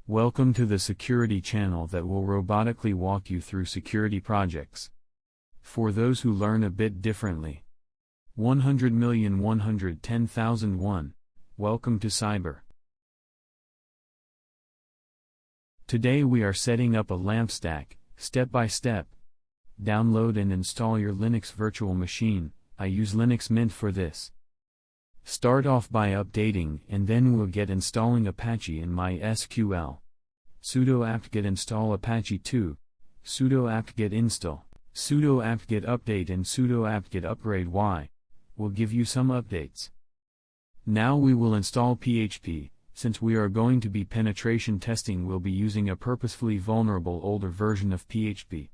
Welcome to the security channel that will robotically walk you through security projects. For those who learn a bit differently. 100,110,001. Welcome to Cyber. Today we are setting up a LAMP stack, step by step. Download and install your Linux virtual machine. I use Linux Mint for this. Start off by updating and then we'll get installing Apache in MySQL. Sudo apt-get install Apache 2, sudo apt-get install, sudo apt-get update and sudo apt-get upgrade y will give you some updates. Now we will install PHP. Since we are going to be penetration testing, we'll be using a purposefully vulnerable older version of PHP.